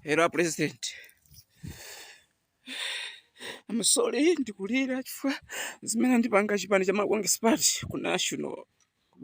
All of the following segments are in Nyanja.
Hello President. I'm sorry ndikulira chifukwa zimene ndipanga chipani cha Makongesi Party ku national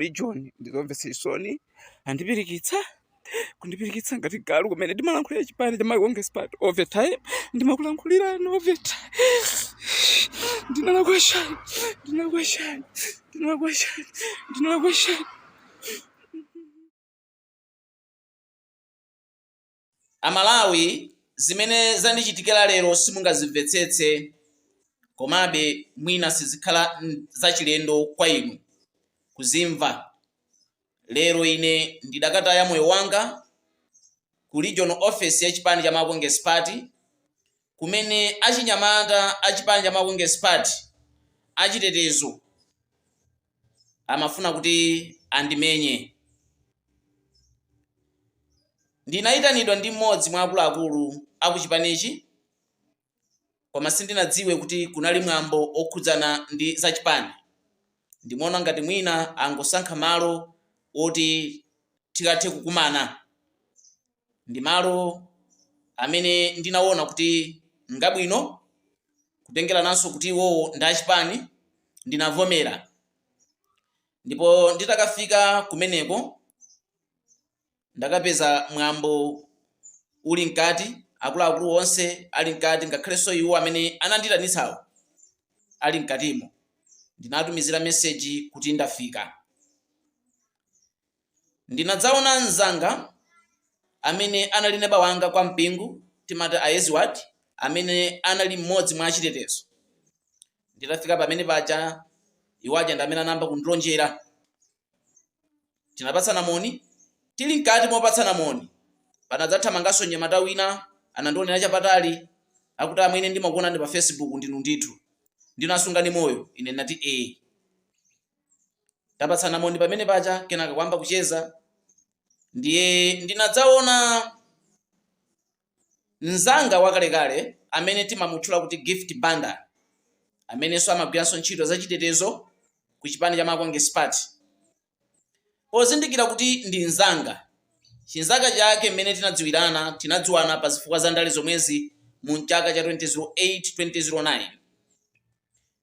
region ndizomvetsa isoni andipirikitsa kundipirikitsa ngati galu kumene ndimalankhulira chipani cha Makongesi Party over time ndimakulankhulira over time. Ndinalakwashani. Amalawi zimene zandichitikira lero simungazimvetsetse, komabe mwina sizikhala zachilendo kwa inu kuzimva. Lero ine ndidakataya moyo wanga ku regional office ya chipani cha Makongesi Party, kumene achinyamata a chipani cha Makongesi Party achitetezo amafuna kuti andimenye. Ndinayitanidwa ndi mmodzi mwa akuluakulu aku chipanichi, koma sindinadziwe kuti kunali mwambo okhudzana ndi zachipani. Ndimaona ngati mwina angosankha malo oti tikathe kukumana. Ndi malo amene ndinaona kuti ngabwino kutengera nanso kuti iwowo ndi achipani, ndinavomera. Ndipo nditakafika kumeneko ndakapeza mwambo uli mkati, akuluakulu onse ali mkati, ngakhalenso iwo amene anandiyitanitsawo ali mkatimo. Ndinatumizira message kuti ndafika. Ndinadzaona mzanga amene anali neba wanga kwa mpingo timati Ayeziwati, amene anali mmodzi mwa achitetezo. Nditafika pamene paja iwaja ndi amene anayamba kundilonjera. Tinapatsana moni, tili mkati mopatsana moni panadzathamanganso mnyamata wina anandionera chapatali akuti amwene ndimakuonani pa Facebook ndinu ndithu, ndinasungani moyo. Ine ndinati tapatsana moni pamene paja, kenaka kwamba kucheza. Ndiye ndinadzaona mzanga wakalekale amene timamutchula kuti Gift Banda, amenenso amagwiranso ntchito zachitetezo ku chipani cha Makongesi Party. Pozindikira kuti ndi mzanga, chinzaka chake mmene tinadziwana pa zifukwa za ndale zomwezi mu chaka cha 2008-2009.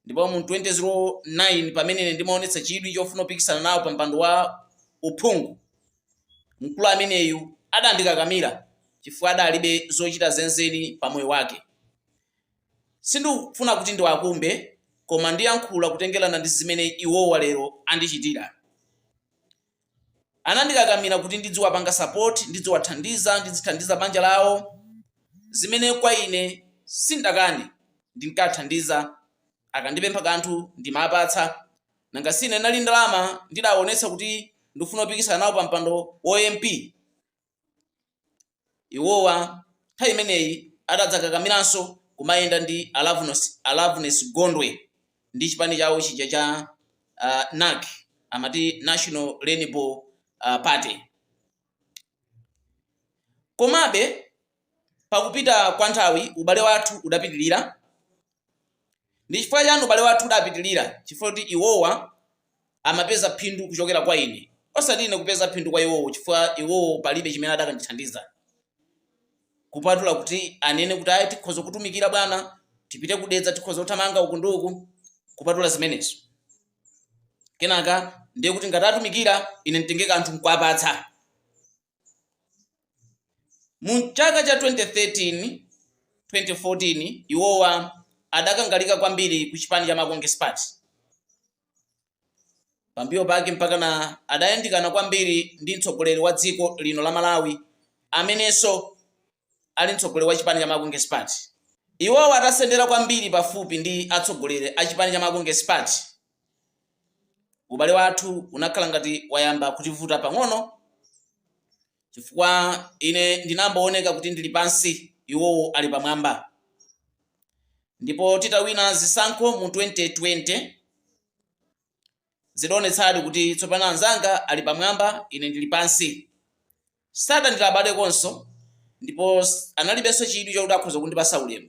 Ndipo mu 2009 pamene ndimaonetsa chidwi chofuna kupikisana nawo pa mpando wa uphungu, mkulu ameneyu adandikakamira chifukwa adalibe zochita zenizeni pa moyo wake. Sindikufuna kuti ndiwakumbe, koma ndiyankhula kutengerana ndi zimene iwowa lero andichitira. Anandikakamira kuti ndidziwapanga support, ndidziwathandiza, ndizithandiza banja lawo, zimene kwa ine sindakani. Ndinkathandiza, akandipempha kanthu ndimapatsa. Nanga sine nali ndalama ndidaonetsa kuti ndifuna kupikisana nawo pa mpando wa MP. Iwowa nthawi imeneyi adadzakakamiranso kumayenda ndi Alaveness Gondwe ndi chipani chawo chija cha NAC, amati National Rainbow Party. Komabe pakupita kwa nthawi ubale wathu udapitilira. Ndi chifukwa chani ubale wathu udapitilira? Chifukwa kuti iwowa amapeza phindu kuchokera kwa ine, osati ine kupeza phindu kwa iwowo, chifukwa iwowo palibe chimene adakandithandiza kupatula kuti anene kuti ayi tikhoza kutumikira bwana, tipite kudedza, tikhoza kuthamanga uku ndi uku, kupatula zimenezo. Kenaka ndiye kuti ngati atumikira ine nditenge kanthu nkwapatsa. Mu chaka cha 2013-2014 iwowa adakangalika kwambiri ku chipani cha Makongesi Party. Pambiyo pake mpaka na adayandikana kwambiri ndi mtsogoleri wa dziko lino la Malawi, amenenso ali mtsogoleri wa chipani cha Makongesi Party. Iwowa atasendera kwambiri pafupi ndi atsogoleri a chipani cha Makongesi Party. Ubale wathu unakhala ngati wayamba kutivuta pang'ono, chifukwa ine ndinambooneka kuti ndili pansi, iwowo ali pamwamba. Ndipo titawina zisankho mu 2020 zidaonetsadi kuti tsopano anzanga ali pamwamba, ine ndili pansi. Sadandilabade konso, ndipo analibenso chidwi chokuti akhoza kundipasa ulemu.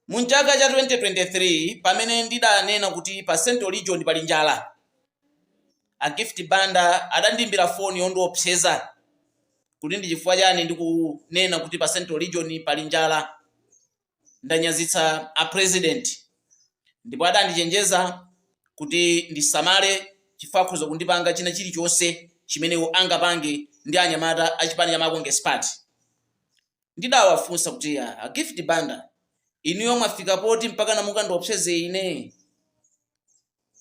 Mu chaka cha 2023 pamene ndidanena kuti pa Central Region pali njala, a Gift Banda adandimbira foni yondiopseza kuti ndi chifukwa chani ndikunena kuti pa Central Region pali njala, ndanyazitsa a president, ndipo adandichenjeza kuti ndisamale chifukwa akhoza kundipanga china chilichonse chimene angapange ndi anyamata a chipani cha Makonges Party. Ndidawafunsa kuti a Gift Banda, inuyo mwafika poti mpaka namukandiopseze ine?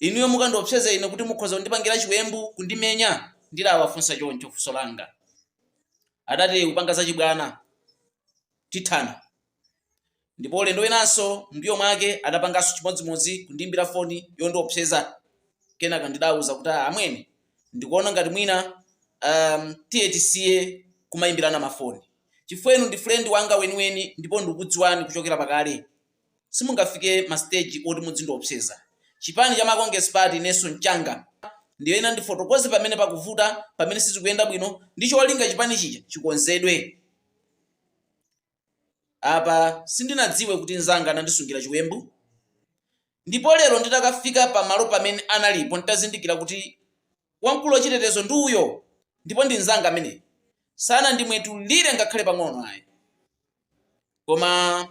Inuyo mukandiopseze ine kuti mukhoza kundipangira chiwembu kundimenya? Ndidawafunsa choncho funso langa. Adati kupanga za chibwana tithana. Ndipo ulendo wenanso mbuyo mwake adapanganso chimodzimodzi kundimbira foni yondiopseza. Kenaka ndidawuza kuti amwene ndikuona ngati mwina tiye tisiye kumayimbirana mafoni. Chifukwa inu ndi friend wanga weniweni ndipo ndikudziwani kuchokera pakale. Simungafike ma stage oti muzindiopseza. Chipani cha Makonges Party Nelson Changa ndiye ina ndifotokoze pamene pakuvuta, pamene sizikuyenda bwino, ndicho walinga chipani chija chikonzedwe. Apa sindinadziwe kuti nzanga anandisungira chiwembu. Ndipo lero nditakafika pamalo pamene analipo nditazindikira kuti wamkulu wachitetezo ndi uyo, ndipo ndi nzanga amene sana ndimwetulire ngakhale pang'ono ayi. Koma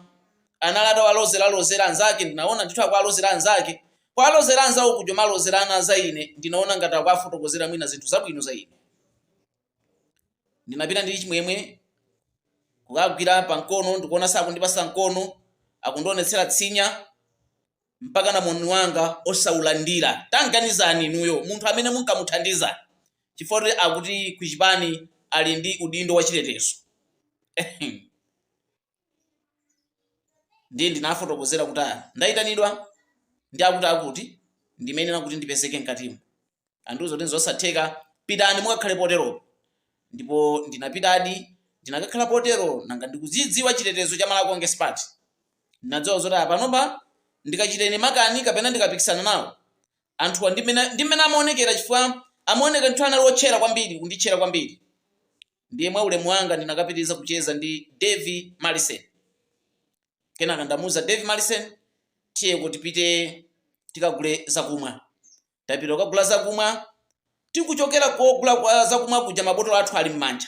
analata walozera anzake, ndinaona ndithu akwalozera anzake. Kwa alozera anzawo kujo malozerana za ine, ndinaona ngati akwafotokozera mwina zinthu zabwino za ine. Ndinapita ndili chimwemwe kukagwira pa mkono, ndikuona sakundipasa mkono, akundionetsera tsinya mpaka na moni wanga osaulandira. Tanganizani inuyo munthu amene munkamuthandiza chifukwa akuti ku chipani ali ndi udindo wa chitetezo. Ndiye ndinafotokozera kuti ndayitanidwa ndi akuti ndimenera kuti ndipezeke mkatimo. Andiuza kuti zosatheka, pitani mukakhale potero. Ndipo ndinapitadi, ndinakakhala potero nanga ndikudzidziwa chitetezo cha Makonges Party. Ndinadziwa zoti apanopa ndikachitene makani kapena ndikapikisana nawo, anthu ndimene amaonekera chifukwa amaoneka nthu anali otchera kwambiri, kunditchera kwambiri. Ndiye mwa ulemu wanga ndinakapitiriza kucheza ndi Davy Marisen. Kenaka ndamuuza Davy Marisen, tiye kuti tipite tikagule zakumwa. Tapita kugula zakumwa, tikuchokera kugula zakumwa kuja mabotolo athu ali m'manja.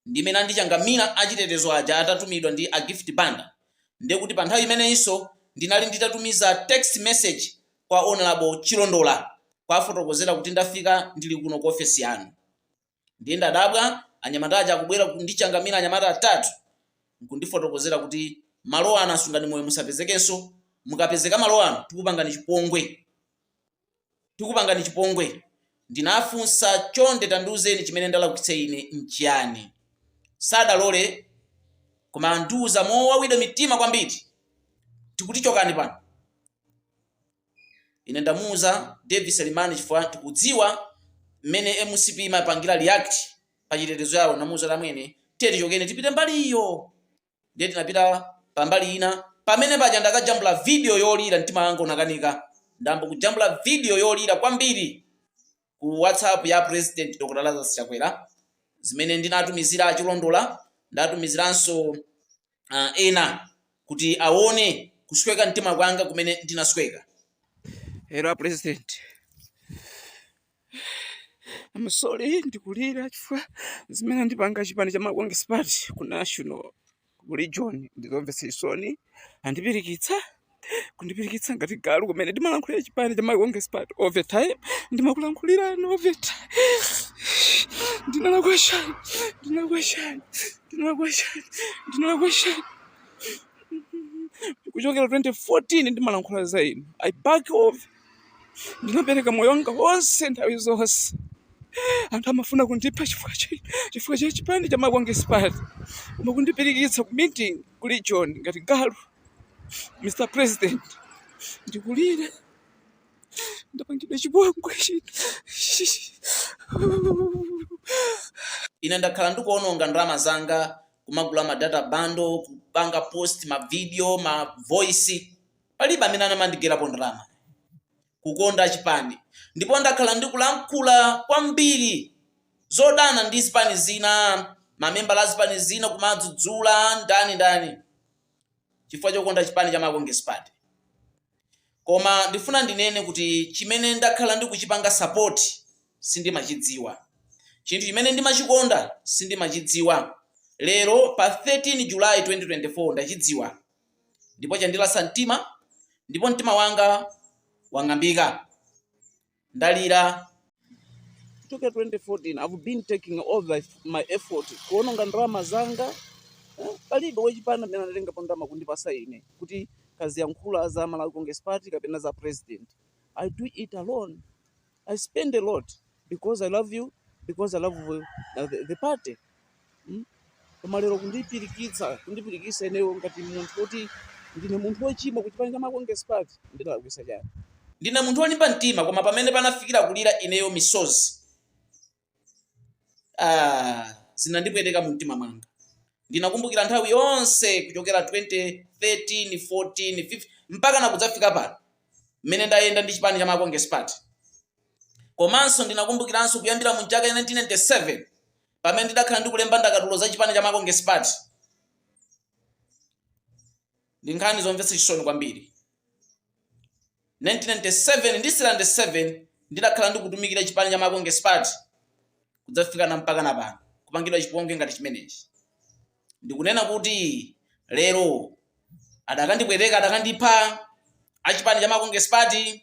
Ndimene andichangamira achitetezo aja atatumidwa ndi a Gift Banda. Ndiye kuti pa nthawi imeneyinso ndinali nditatumiza text message kwa Honorable Chilondola kwafotokozera kuti ndafika ndili kuno ku ofesi yanu. Ndiye ndadabwa anyamata aja akubwera kundichangamira anyamata atatu nkundifotokozera kuti malo anu asungani moyo musapezekenso, mukapezeka malo anu tikupangani chipongwe. Ndinafunsa chonde tandiuzeni chimene ndalakwitsa ine nchiyani. Sadalole koma andiuza mowawidwa mitima kwambiri tikuti chokani pano. Ine ndamuuza David Selimani chifukwa tikudziwa mmene MCP imapangira react pa chitetezo yawo. Namuuza lamwene tiye tichokeni tipite mbali iyo. Ndiye tinapita pa mbali ina, pamene paja ndakajambula video yolira mtima wanga unakanika. Ndambo kujambula video yolira kwambiri ku WhatsApp ya President Dr. Lazarus Chakwera, zimene ndinatumizira Chilondola, ndatumiziranso ena kuti aone kusweka mtima kwanga kumene ndinasweka. Hello President, I'm sorry ndikulira chifukwa zimene ndipanga chipani cha Makonges Party ku National Region ndizomvetsa isoni, andipirikitsa kundipirikitsa ngati galu kumene ndimalankhulira chipani cha Makonges Party over time. Ndimakulankhulira over time. Ndinalakwashani kuchokera 2014 ndimalankhula za inu. I back off. Ndinapereka moyo wanga wonse nthawi zonse. Anthu amafuna kundipha chifukwa cha chipani cha Makonges Party. Mukundipirikitsa ku meeting ku region ngati galu. Mr. President, ndikulira ndapangidwa chipongwe. Ine ndakhala ndikuononga ndalama zanga kumagula ma data bundle, kupanga post ma video, ma voice. Palibe amene anamandigerapo ndalama kukonda chipani. Ndipo ndakhala ndikulankhula kwambiri zodana ndi zipani zina, mamemba la zipani zina kumadzudzula ndani chifukwa chokonda chipani cha Makonges Party. Koma ndifuna ndinene kuti chimene ndakhala ndikuchipanga support sindimachidziwa. chinthu chimene ndimachikonda sindimachidziwa. Lero pa 13 July 2024 ndachidziwa, ndipo chandilasa mtima, ndipo mtima wanga wang'ambika, ndalira. Kutoka 2014 I've been taking all my effort kuononga ndalama zanga. Palibe wachipanda amene anatenga ndalama kundipasa ine kuti kazi yankhula za Malawi Congress Party kapena za president. I do it alone. I spend a lot because I love you, because I love the party. Koma lero kundipirikitsa eneyo ngati munthu kuti ndine munthu wochimwa kuti panja Malawi Congress Party ndinalakwisa chani. Ndine munthu wolimba mtima, koma pamene panafikira kulira ineyo misozi zinandipweteka mu mtima mwanga. Ndinakumbukira nthawi yonse kuchokera 2013, 14, 15 mpaka nakudzafika pano mmene ndayenda ndi chipani cha Malawi Congress Party. Komanso ndinakumbukiranso kuyambira mu chaka 1997 pamene ndidakhala ndikulemba ndakatulo za chipani cha Malawi Congress Party. Ndi nkhani zomvetsa chisoni kwambiri. 1997 ndi 1997 ndidakhala ndikutumikira chipani cha Malawi Congress Party kudzafika na mpaka na pano kupangidwa chipongwe ngati chimenechi. Ndikunena kuti lero adakandipweteka, adakandipha achipani cha Malawi Congress Party.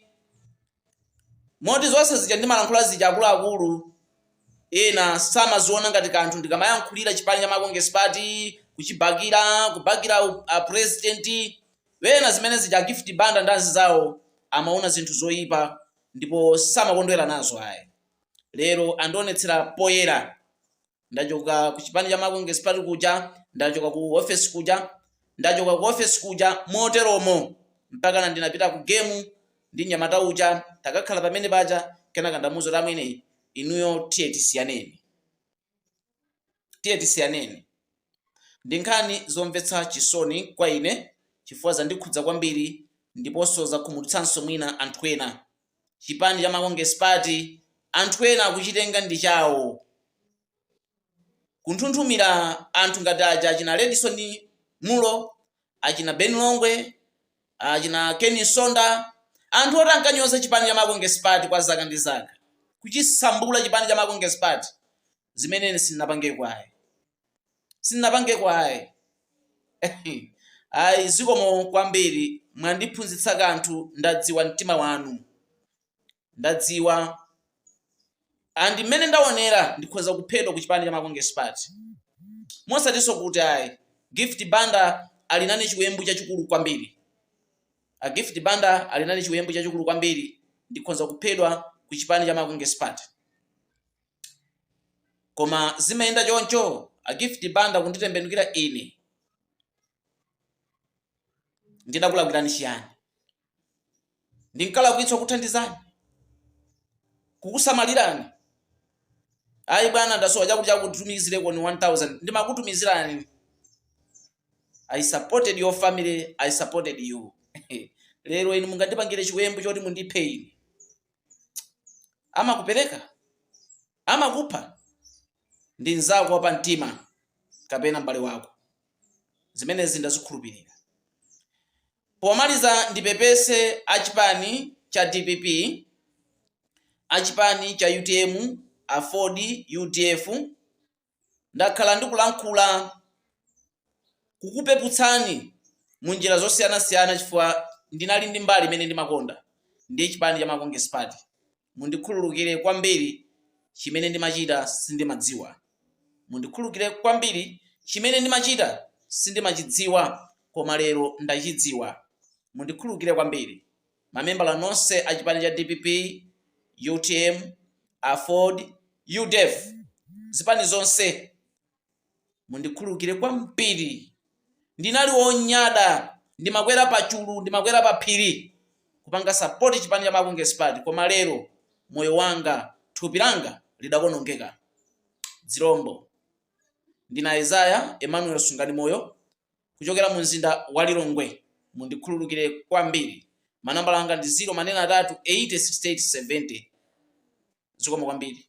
Moti zonse zija ndimalankhula zija akuluakulu ena samaziona ngati kanthu ndikamayankhulira chipani cha Malawi Congress Party, kubakira president wena zimene zija gift banda ndazi zawo amaona zinthu zoyipa ndipo samakondwera nazo ayi. Lero andionetsera poyera, ndachoka ku chipani cha Malawi Congress Party kuja, ndachoka ku office kuja, ndachoka ku office kuja moteromo mpaka na ndinapita ku game ndi nyamata uja takakhala pamene paja kenaka ndamuzo la mwene inuyo tiye tisiyaneni. Ndi nkhani zomvetsa chisoni kwa ine chifukwa zandikhudza kwambiri ndiponso zakhumudwitsanso mwina anthu ena. Chipani cha Malawi Congress Party anthu ena akuchitenga ndi chawo, kunthunthumira anthu ngati aja achina Ledison Mulo, achina Ben Longwe, achina Ken Sonda, anthu oti ankanyoza chipani cha Malawi Congress Party kwa zaka ndi zaka, kuchisambula chipani cha Malawi Congress Party. Zimene sinapange kwaye ayi zikomo kwambiri, mwandiphunzitsa kanthu, ndadziwa mtima wanu, ndadziwa andi mmene ndaonera ndikhoza kuphedwa ku chipani cha Malawi Congress Party. Mosatinso kuti ayi gift banda alinane chiwembu chachikulu kwambiri, gift banda alinane chiwembu chachikulu kwambiri, ndikhoza kuphedwa ku chipani cha Malawi Congress Party. Koma zimayenda choncho, gift banda kunditembenukira ine ndinakulakwirani chiyani? Ndinkalakwitsa kuthandizani, kukusamalirani. Ayi bwana ndasowa chakutumizireko ni 1000 ndimakutumizirani. I supported your family, I supported you. Lero inu mungandipangire chiwembu choti mundiphe ine. Amakupereka, amakupha ndi nzako wapa mtima kapena mbale wako. Zimenezi ndazikhulupirira. Pomaliza ndipepese achipani cha DPP, achipani cha UTM, Afodi, UDF, ndakhala ndikulankhula kukupeputsani munjira zosiyana-siyana chifukwa ndinali ndi mbali imene ndimakonda ndi chipani cha Malawi Congress Party. Mundikhululukire kwambiri chimene ndimachita sindimadziwa. Mundikhululukire kwambiri chimene ndimachita sindimachidziwa, koma lero ndachidziwa. Mundikhululukire kwambiri. Mamembala nonse a chipani cha DPP, UTM, Afodi, UDF, zipani zonse mundikhululukire kwambiri. Ndinali wonyada, ndimakwera pa chulu, ndimakwera pa phiri kupanga support chipani cha Malawi Congress Party, koma lero moyo wanga, thupi langa lidakonongeka. Zirombo. Ndina Isaiah Emmanuel Sungani Moyo kuchokera mu mzinda wa Lilongwe. Mundikhululukire kwambiri. Manambala anga ndi 0 manena 3 80 68 70. Zikomo kwambiri.